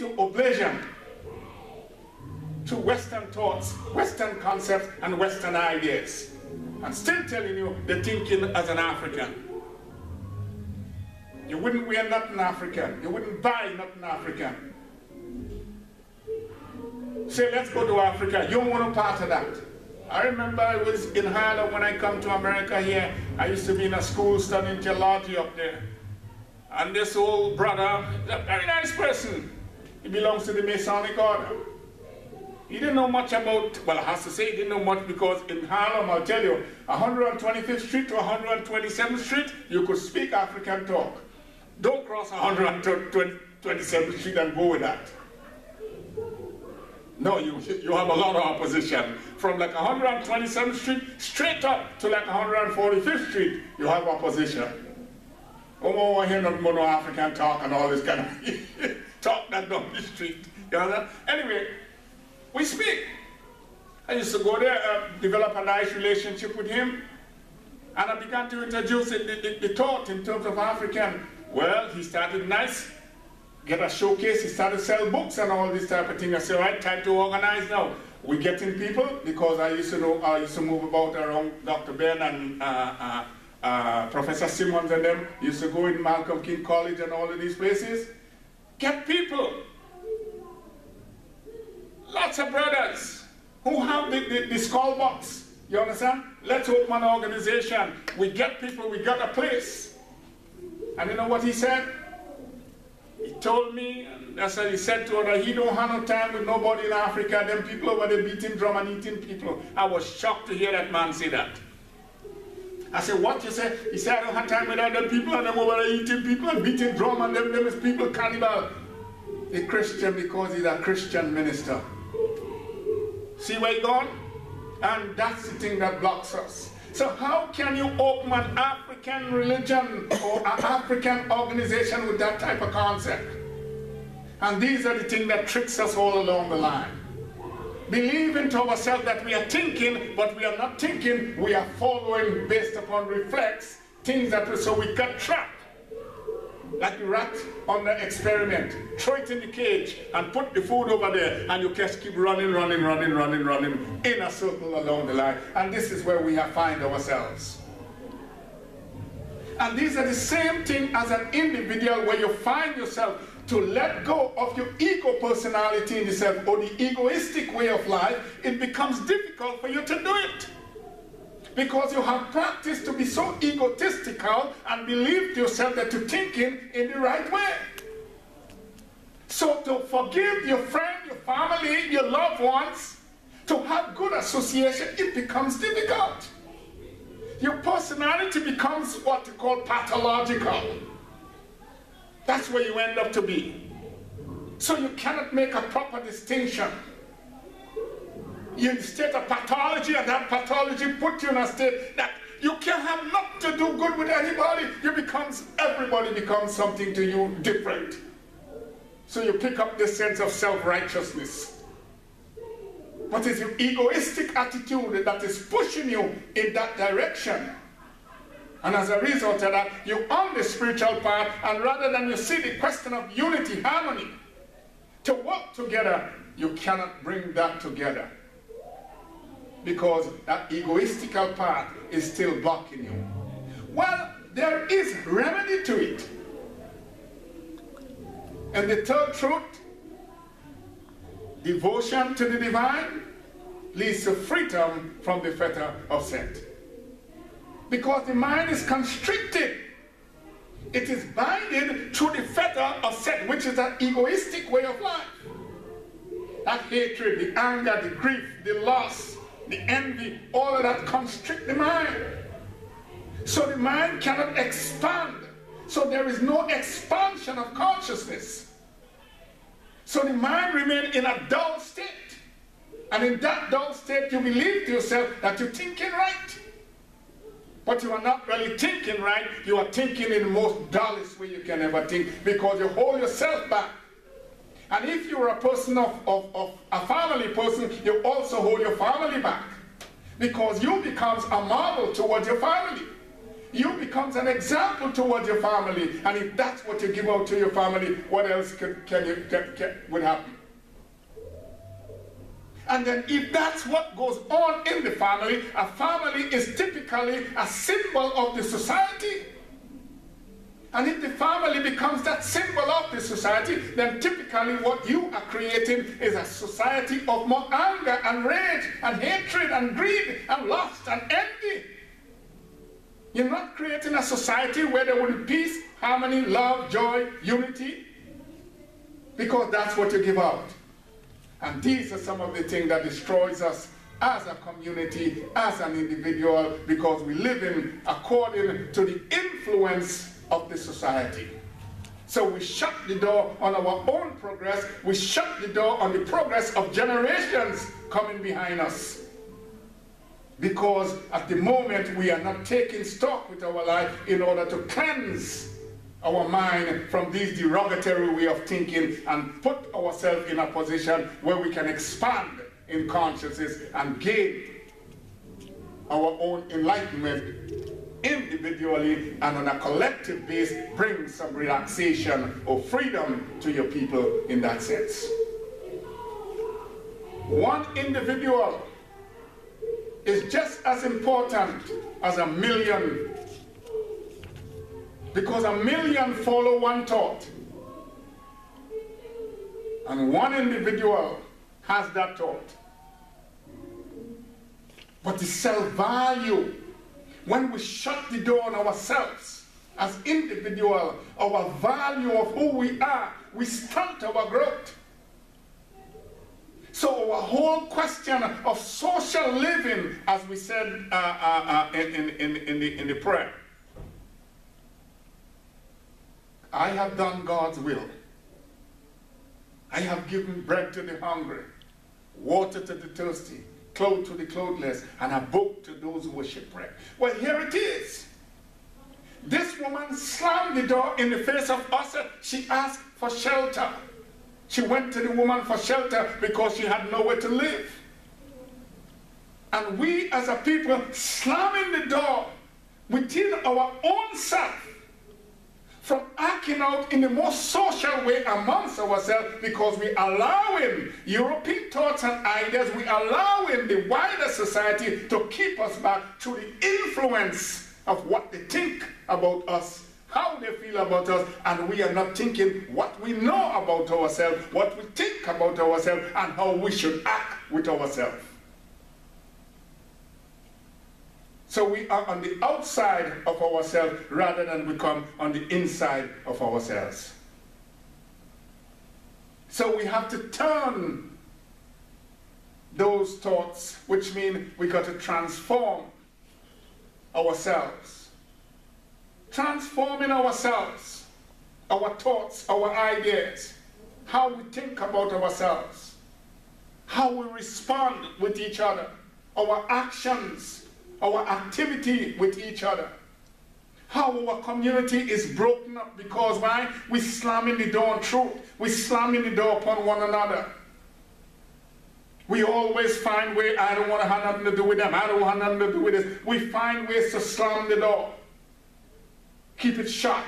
into oblivion to Western thoughts, Western concepts, and Western ideas. I'm still telling you, the thinking as an African. You wouldn't wear nothing African. You wouldn't buy nothing African. Say, let's go to Africa. You don't want no part of that. I remember I was in Harlem when I come to America here. I used to be in a school studying theology up there. And this old brother, a very nice person. He belongs to the Masonic order. He didn't know much about, well, I have to say he didn't know much because in Harlem, I'll tell you, 125th Street to 127th Street, you could speak African talk. Don't cross 127th Street and go with that. No, you have a lot of opposition. From like 127th Street straight up to like 145th Street, you have opposition. Oh, I hear no more African talk and all this kind of talk that down the street. You know that? Anyway, we speak. I used to go there, develop a nice relationship with him, and I began to introduce the thought in terms of African. Well, he started nice, get a showcase, he started sell books and all this type of thing. I said, all right, time to organize now. We getting people, because I used to move about around Dr. Ben and Professor Simmons and them, used to go in Malcolm King College and all of these places. Get people. Lots of brothers who have the skull box. You understand? Let's open an organization. We get people, we got a place. And you know what he said? He told me, and that's what he said to her, that he don't have no time with nobody in Africa. Them people over there beating drum and eating people. I was shocked to hear that man say that. I said, what you say? He said, I don't have time with other people, and them over there eating people and beating drum, and them is people cannibal. A Christian because he's a Christian minister. See where he gone? And that's the thing that blocks us. So how can you open an African religion or an African organization with that type of concept? And these are the things that tricks us all along the line. Believing to ourselves that we are thinking, but we are not thinking, we are following based upon reflex, things that so we got trapped. Like the rat on the experiment. Throw it in the cage and put the food over there, and you just keep running in a circle along the line. And this is where we have find ourselves. And these are the same thing as an individual where you find yourself to let go of your ego personality in yourself or the egoistic way of life. It becomes difficult for you to do it. Because you have practiced to be so egotistical and believe to yourself that you're thinking in the right way. So to forgive your friend, your family, your loved ones, to have good association, it becomes difficult. Your personality becomes what you call pathological. That's where you end up to be. So you cannot make a proper distinction. You're in a state of pathology, and that pathology puts you in a state that you can't have nothing to do good with anybody. Everybody becomes something to you different. So you pick up this sense of self-righteousness. But it's your egoistic attitude that is pushing you in that direction. And as a result of that, you're on the spiritual path, and rather than you see the question of unity, harmony, to work together, you cannot bring that together. Because that egoistical part is still blocking you. Well, there is remedy to it. And the third truth, devotion to the divine leads to freedom from the fetter of Set. Because the mind is constricted. It is binded through the fetter of Set, which is an egoistic way of life. That hatred, the anger, the grief, the loss, the envy, all of that constrict the mind. So the mind cannot expand. So there is no expansion of consciousness. So the mind remains in a dull state. And in that dull state, you believe to yourself that you're thinking right. But you are not really thinking right. You are thinking in the most dullest way you can ever think, because you hold yourself back. And if you're a person of a family person, you also hold your family back. Because you becomes a model towards your family. You become an example towards your family. And if that's what you give out to your family, what else would happen? And then if that's what goes on in the family, a family is typically a symbol of the society. And if the family becomes that symbol of the society, then typically what you are creating is a society of more anger and rage and hatred and greed and lust and envy. You're not creating a society where there will be peace, harmony, love, joy, unity, because that's what you give out. And these are some of the things that destroys us as a community, as an individual, because we live in according to the influence of the society. So we shut the door on our own progress. We shut the door on the progress of generations coming behind us. Because at the moment we are not taking stock with our life in order to cleanse our mind from these derogatory way of thinking and put ourselves in a position where we can expand in consciousness and gain our own enlightenment individually, and on a collective base bring some relaxation or freedom to your people in that sense. One individual is just as important as a million, because a million follow one thought, and one individual has that thought. But the self-value, when we shut the door on ourselves as individuals, our value of who we are, we stunt our growth. So our whole question of social living, as we said in the prayer, I have done God's will. I have given bread to the hungry, water to the thirsty, clothes to the clothless, and a book to those who were shipwrecked. Well, here it is. This woman slammed the door in the face of Asset. She asked for shelter. She went to the woman for shelter because she had nowhere to live. And we as a people slamming the door within our own self from acting out in the most social way amongst ourselves, because we allowing European thoughts and ideas, we allowing the wider society to keep us back to the influence of what they think about us, how they feel about us, and we are not thinking what we know about ourselves, what we think about ourselves, and how we should act with ourselves. So we are on the outside of ourselves rather than become on the inside of ourselves. So we have to turn those thoughts, which mean we got to transform ourselves. Transforming ourselves, our thoughts, our ideas, how we think about ourselves, how we respond with each other, our actions, our activity with each other, how our community is broken up because why? We slamming the door on truth, we slamming the door upon one another. We always find ways, I don't want to have nothing to do with them, I don't want nothing to do with this. We find ways to slam the door, keep it shut,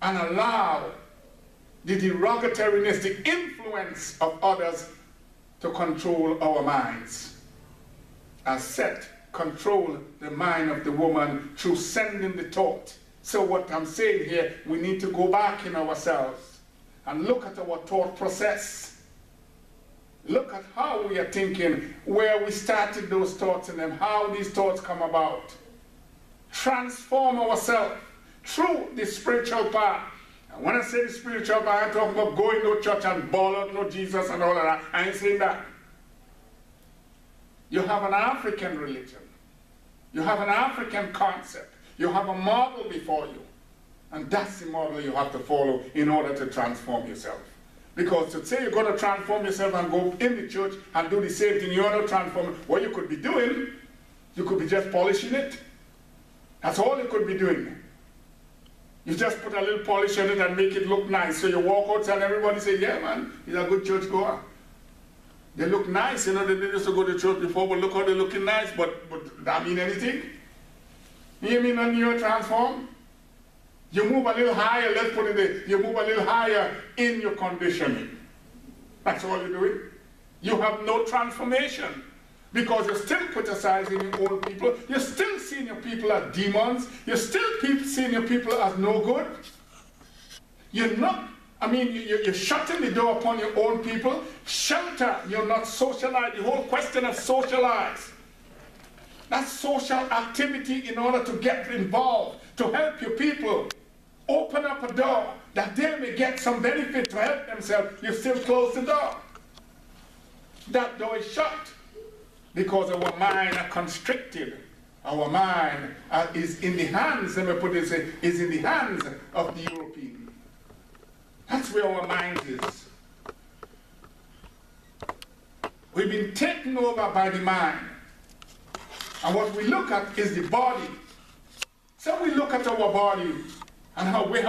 and allow the derogatoriness, the influence of others to control our minds. Aset control the mind of the woman through sending the thought. So what I'm saying here, we need to go back in ourselves and look at our thought process. Look at how we are thinking, where we started those thoughts and then how these thoughts come about. Transform ourselves through the spiritual path. And when I say the spiritual path, I'm talking about going to church and ball out no Jesus and all of that. I ain't saying that. You have an African religion. You have an African concept. You have a model before you. And that's the model you have to follow in order to transform yourself. Because to say you're going to transform yourself and go in the church and do the same thing, you're not transforming. What you could be doing, you could be just polishing it. That's all you could be doing. You just put a little polish on it and make it look nice. So you walk outside and everybody say, yeah man, he's a good church goer. They look nice, you know, they used to go to church before, but look how they're looking nice, but that mean anything? You mean a neurotransform? You move a little higher, let's put it there. You move a little higher in your conditioning. That's all you're doing. You have no transformation because you're still criticizing your own people. You're still seeing your people as demons. You're still seeing your people as no good. You're not, you're shutting the door upon your own people. Shelter, you're not socialized. The whole question of socialize. That's social activity in order to get involved, to help your people. Open up a door that they may get some benefit to help themselves. You still close the door. That door is shut because our mind are constricted. Our mind is in the hands, let me put it this way, is in the hands of the European. That's where our mind is. We've been taken over by the mind. And what we look at is the body. So we look at our body and how we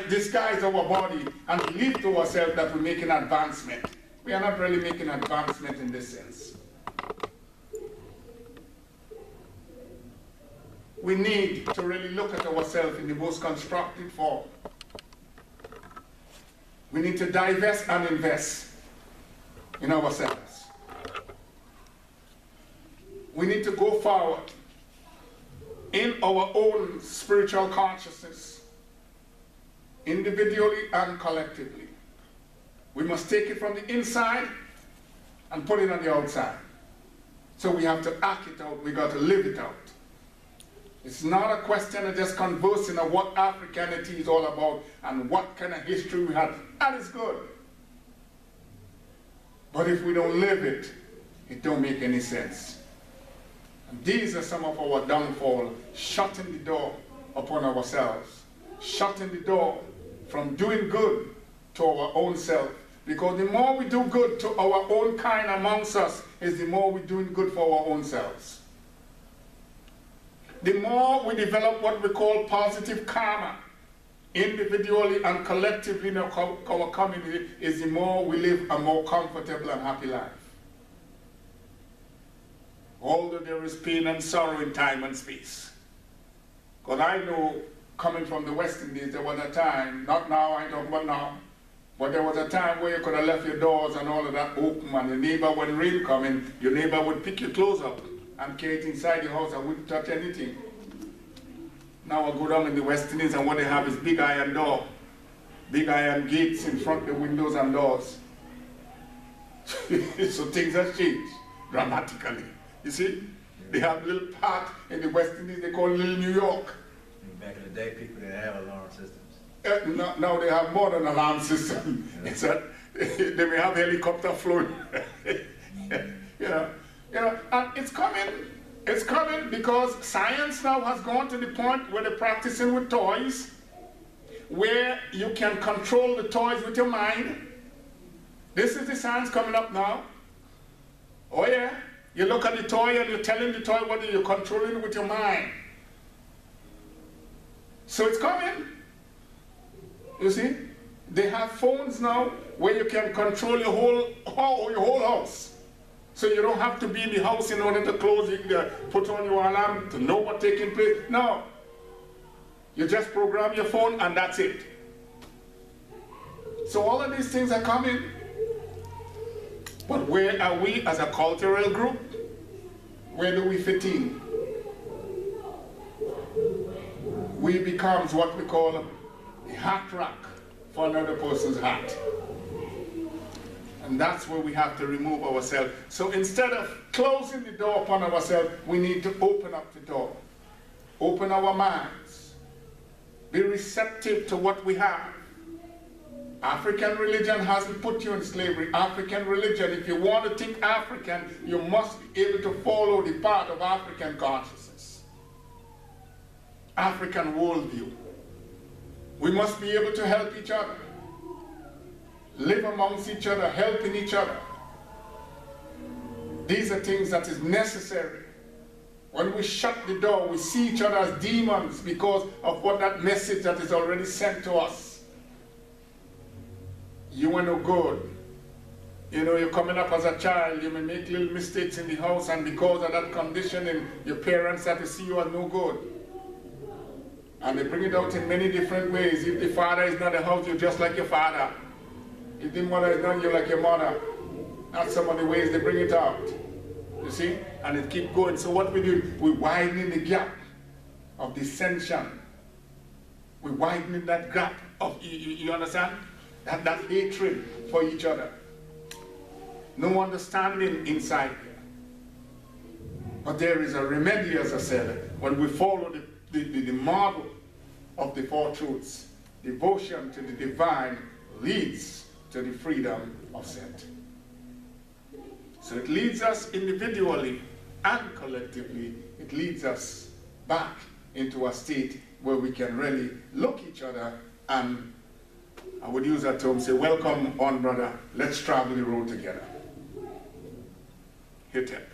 disguise our body and believe to ourselves that we're making advancement. We are not really making advancement in this sense. We need to really look at ourselves in the most constructive form. We need to divest and invest in ourselves. We need to go forward in our own spiritual consciousness, individually and collectively. We must take it from the inside and put it on the outside. So we have to act it out, we got to live it out. It's not a question of just conversing of what Africanity is all about and what kind of history we had. That is good. But if we don't live it, it don't make any sense. And these are some of our downfall, shutting the door upon ourselves, shutting the door from doing good to our own self. Because the more we do good to our own kind amongst us, is the more we're doing good for our own selves. The more we develop what we call positive karma, individually and collectively in our community, is the more we live a more comfortable and happy life. Although there is pain and sorrow in time and space. Because I know, coming from the West Indies, there was a time, not now, I don't know now, but there was a time where you could have left your doors and all of that open, and your neighbor, when rain coming, your neighbor would pick your clothes up and carry it inside your house and wouldn't touch anything. Now I go down in the West Indies and what they have is big iron door, big iron gates in front of the windows and doors. So things have changed dramatically. You see, they have a little part in the West Indies they call Little New York. Back in the day, people didn't have alarm systems. Now they have more than alarm system. Yeah. They may have helicopter flown. And it's coming because science now has gone to the point where they're practicing with toys, where you can control the toys with your mind. This is the science coming up now. Oh yeah, you look at the toy and you're telling the toy what you're controlling it with your mind. So it's coming. You see, they have phones now where you can control your whole house. So you don't have to be in the house in order to close it, put on your alarm to know what's taking place. No. You just program your phone and that's it. So all of these things are coming. But where are we as a cultural group? Where do we fit in? We becomes what we call a hat rack for another person's hat. And that's where we have to remove ourselves. So instead of closing the door upon ourselves, we need to open up the door. Open our minds. Be receptive to what we have. African religion hasn't put you in slavery. African religion, if you want to think African, you must be able to follow the path of African consciousness. African worldview. We must be able to help each other. Live amongst each other, helping each other. These are things that is necessary. When we shut the door, we see each other as demons because of what that message that is already sent to us. You are no good. You know, you're coming up as a child, you may make little mistakes in the house, and because of that conditioning, your parents have to see you as no good. And they bring it out in many different ways. If the father is not the house, you're just like your father. If the mother is not, you're like your mother. That's some of the ways they bring it out. You see? And it keep going. So what we do, we're widening the gap of dissension. We're widening that gap of, you understand? That hatred for each other. No understanding inside here. But there is a remedy, as I said, when we follow the model of the four truths. Devotion to the divine leads to the freedom of Set. So it leads us individually and collectively. It leads us back into a state where we can really look each other and, I would use that term, say, welcome on, brother, let's travel the road together. Hit it.